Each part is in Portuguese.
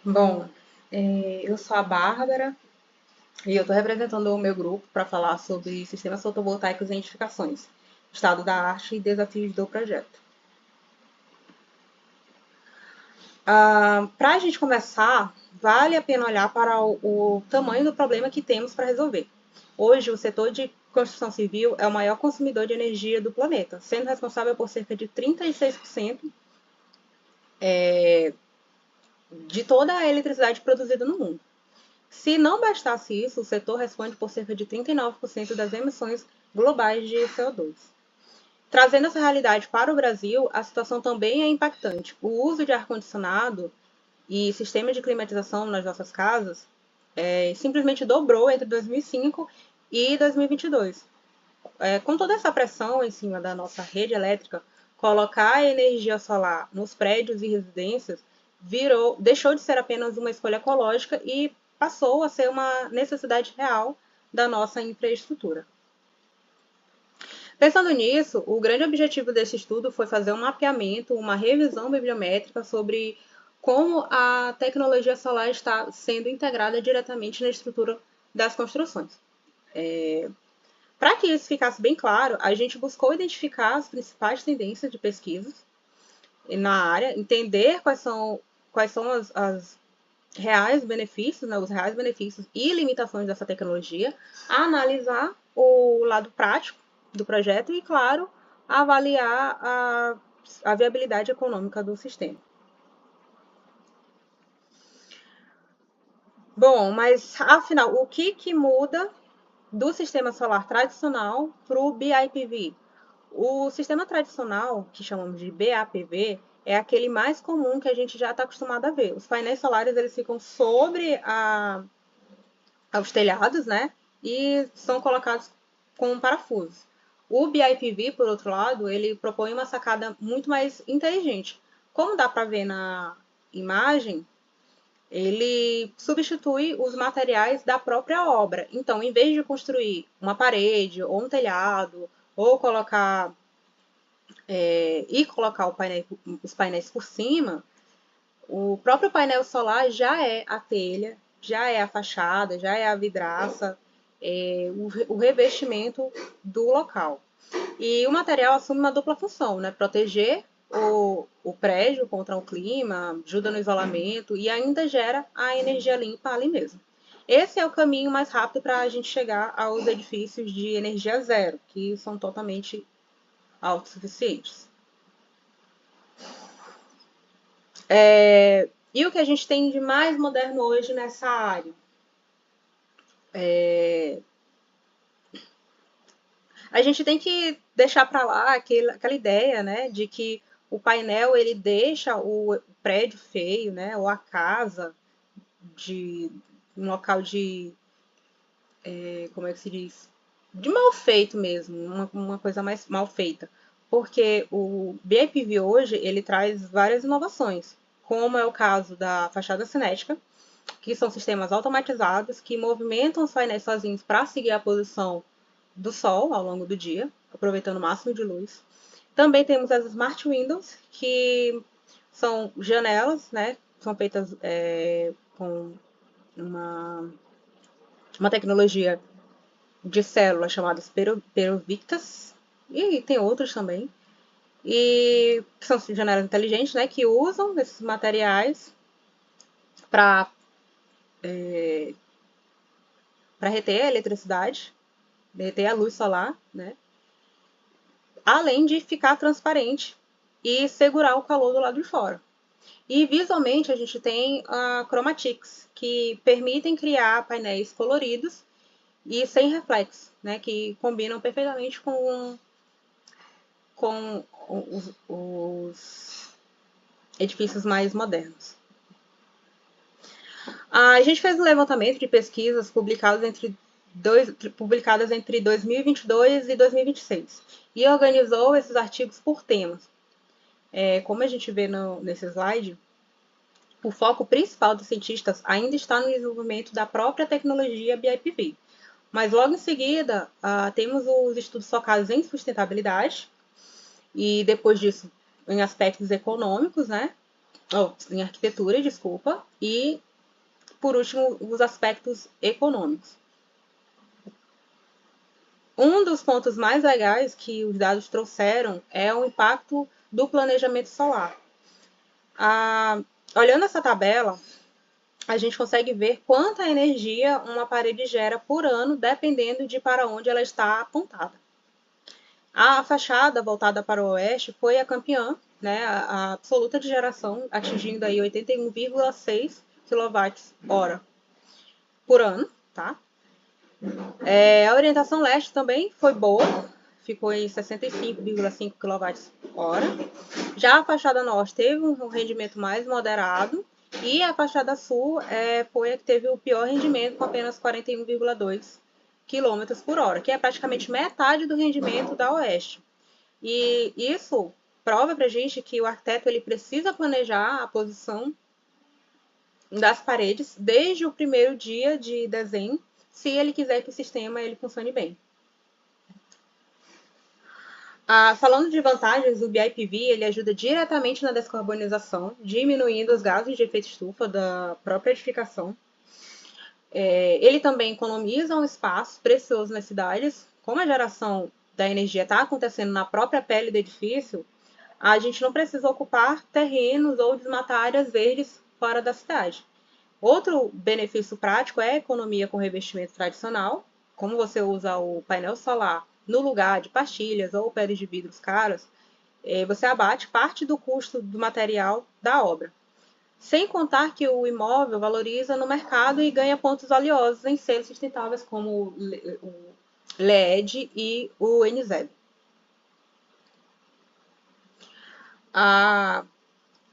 Bom, eu sou a Bárbara e eu estou representando o meu grupo para falar sobre sistemas fotovoltaicos e edificações, estado da arte e desafios do projeto. Para a gente começar, vale a pena olhar para o tamanho do problema que temos para resolver. Hoje, o setor de construção civil é o maior consumidor de energia do planeta, sendo responsável por cerca de 36% de toda a eletricidade produzida no mundo. Se não bastasse isso, o setor responde por cerca de 39% das emissões globais de CO2. Trazendo essa realidade para o Brasil, a situação também é impactante. O uso de ar-condicionado e sistema de climatização nas nossas casas simplesmente dobrou entre 2005 e 2022. Com toda essa pressão em cima da nossa rede elétrica, colocar a energia solar nos prédios e residências deixou de ser apenas uma escolha ecológica e passou a ser uma necessidade real da nossa infraestrutura. Pensando nisso, o grande objetivo desse estudo foi fazer um mapeamento, uma revisão bibliométrica sobre como a tecnologia solar está sendo integrada diretamente na estrutura das construções. Para que isso ficasse bem claro, a gente buscou identificar as principais tendências de pesquisas na área, entender quais são as reais benefícios, né, os reais benefícios e limitações dessa tecnologia, analisar o lado prático do projeto e, claro, avaliar a viabilidade econômica do sistema. Bom, mas afinal, o que muda do sistema solar tradicional para o BIPV? O sistema tradicional, que chamamos de BAPV, é aquele mais comum que a gente já está acostumado a ver. Os painéis solares eles ficam sobre os telhados, né? E são colocados com parafusos. O BIPV, por outro lado, ele propõe uma sacada muito mais inteligente. Como dá para ver na imagem, ele substitui os materiais da própria obra. Então, em vez de construir uma parede ou um telhado, ou colocar os painéis por cima, o próprio painel solar já é a telha, já é a fachada, já é a vidraça, o revestimento do local. E o material assume uma dupla função, né? Proteger o prédio contra o clima, ajuda no isolamento e ainda gera a energia limpa ali mesmo. Esse é o caminho mais rápido para a gente chegar aos edifícios de energia zero, que são totalmente autossuficientes. E o que a gente tem de mais moderno hoje nessa área? A gente tem que deixar para lá aquela ideia, né, de que o painel ele deixa o prédio feio, né, ou a casa de um local de, como é que se diz, de mal feito mesmo, uma coisa mais mal feita, porque o BIPV hoje ele traz várias inovações, como é o caso da fachada cinética, que são sistemas automatizados que movimentam os painéis sozinhos para seguir a posição do sol ao longo do dia, aproveitando o máximo de luz. Também temos as Smart Windows, que são janelas, né? São feitas com uma tecnologia de células chamadas Perovictas, e tem outros também, e que são janelas inteligentes, né? Que usam esses materiais para reter a eletricidade, reter a luz solar, né? Além de ficar transparente e segurar o calor do lado de fora. E visualmente a gente tem a Chromatics, que permitem criar painéis coloridos e sem reflexo, né, que combinam perfeitamente com os edifícios mais modernos. A gente fez um levantamento de pesquisas publicadas entre 2022 e 2026 e organizou esses artigos por temas. Como a gente vê nesse slide, o foco principal dos cientistas ainda está no desenvolvimento da própria tecnologia BIPV. Mas logo em seguida, temos os estudos focados em sustentabilidade e depois disso em aspectos econômicos, né? em arquitetura, desculpa, e, por último, os aspectos econômicos. Um dos pontos mais legais que os dados trouxeram é o impacto do planejamento solar. Olhando essa tabela, a gente consegue ver quanta energia uma parede gera por ano, dependendo de para onde ela está apontada. A fachada voltada para o oeste foi a campeã, né, a absoluta de geração, atingindo aí 81,6 kWh por ano, tá? A orientação leste também foi boa, ficou em 65,5 kWh. Já a fachada norte teve um rendimento mais moderado e a fachada sul foi a que teve o pior rendimento, com apenas 41,2 km por hora, que é praticamente metade do rendimento da oeste. E isso prova pra gente que o arquiteto ele precisa planejar a posição das paredes desde o primeiro dia de desenho, se ele quiser que o sistema ele funcione bem. Falando de vantagens, o BIPV ele ajuda diretamente na descarbonização, diminuindo os gases de efeito estufa da própria edificação. Ele também economiza um espaço precioso nas cidades. Como a geração da energia está acontecendo na própria pele do edifício, a gente não precisa ocupar terrenos ou desmatar áreas verdes fora da cidade. Outro benefício prático é a economia com revestimento tradicional. Como você usa o painel solar no lugar de pastilhas ou peles de vidros caras, você abate parte do custo do material da obra. Sem contar que o imóvel valoriza no mercado e ganha pontos valiosos em selos sustentáveis como o LEED e o NZEB.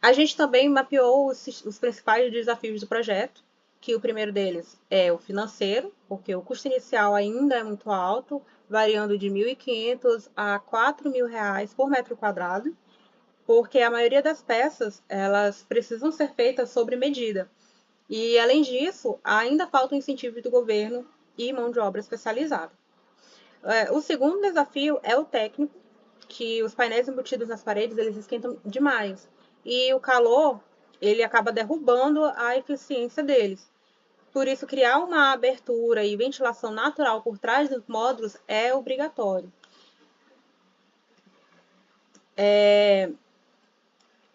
A gente também mapeou os principais desafios do projeto, que o primeiro deles é o financeiro, porque o custo inicial ainda é muito alto, variando de R$ 1.500 a R$ 4.000 por metro quadrado, porque a maioria das peças elas precisam ser feitas sobre medida. E, além disso, ainda falta o incentivo do governo e mão de obra especializada. O segundo desafio é o técnico, que os painéis embutidos nas paredes eles esquentam demais. E o calor ele acaba derrubando a eficiência deles. Por isso, criar uma abertura e ventilação natural por trás dos módulos é obrigatório.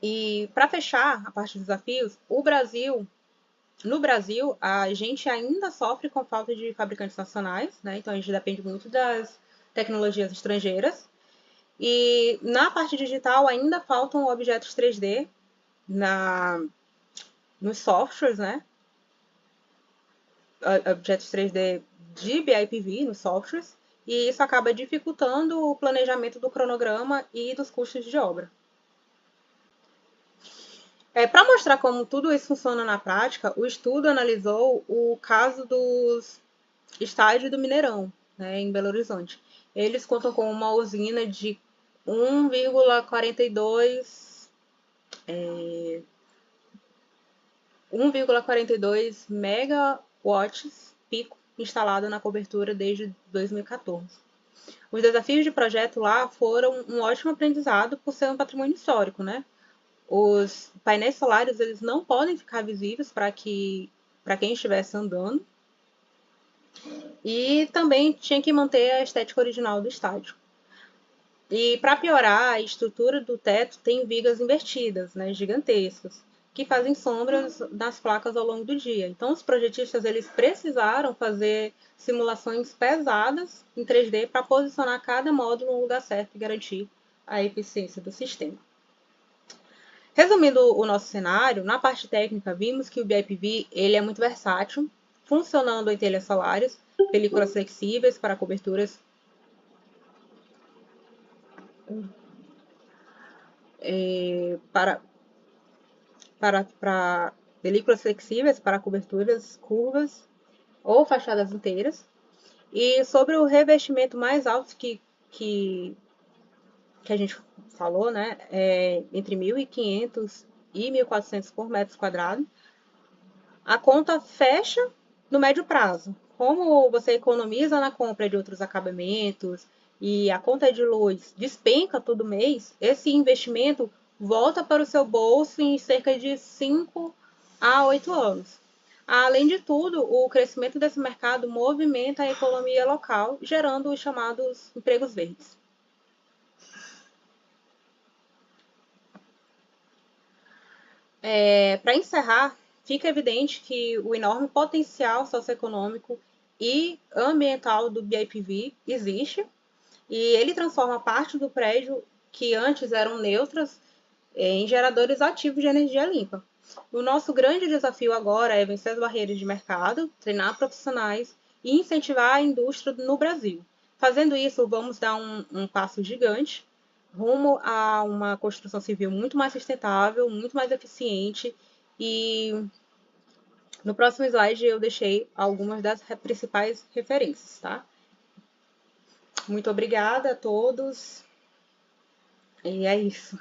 E para fechar a parte dos desafios, no Brasil, a gente ainda sofre com falta de fabricantes nacionais, né? Então a gente depende muito das tecnologias estrangeiras. E na parte digital ainda faltam objetos 3D nos softwares, né? Objetos 3D de BIPV nos softwares. E isso acaba dificultando o planejamento do cronograma e dos custos de obra. Para mostrar como tudo isso funciona na prática, o estudo analisou o caso dos estádios do Mineirão, né, em Belo Horizonte. Eles contam com uma usina de 1,42 megawatts pico instalada na cobertura desde 2014. Os desafios de projeto lá foram um ótimo aprendizado por ser um patrimônio histórico, né? Os painéis solares eles não podem ficar visíveis para quem estivesse andando. E também tinha que manter a estética original do estádio. E para piorar, a estrutura do teto tem vigas invertidas, né, gigantescas, que fazem sombras nas placas ao longo do dia. Então, os projetistas eles precisaram fazer simulações pesadas em 3D para posicionar cada módulo no lugar certo e garantir a eficiência do sistema. Resumindo o nosso cenário, na parte técnica, vimos que o BIPV ele é muito versátil, funcionando em telhas solares, películas flexíveis para coberturas para películas flexíveis para coberturas curvas ou fachadas inteiras. E sobre o revestimento mais alto que a gente falou, né, entre 1.500 e 1.400 por metro quadrado, a conta fecha no médio prazo. Como você economiza na compra de outros acabamentos e a conta de luz despenca todo mês, esse investimento volta para o seu bolso em cerca de 5 a 8 anos. Além de tudo, o crescimento desse mercado movimenta a economia local, gerando os chamados empregos verdes. Para encerrar, fica evidente que o enorme potencial socioeconômico e ambiental do BIPV existe, e ele transforma parte do prédio que antes eram neutras em geradores ativos de energia limpa. O nosso grande desafio agora é vencer as barreiras de mercado, treinar profissionais e incentivar a indústria no Brasil. Fazendo isso, vamos dar um passo gigante rumo a uma construção civil muito mais sustentável, muito mais eficiente. E no próximo slide eu deixei algumas das principais referências, tá? Muito obrigada a todos. E é isso.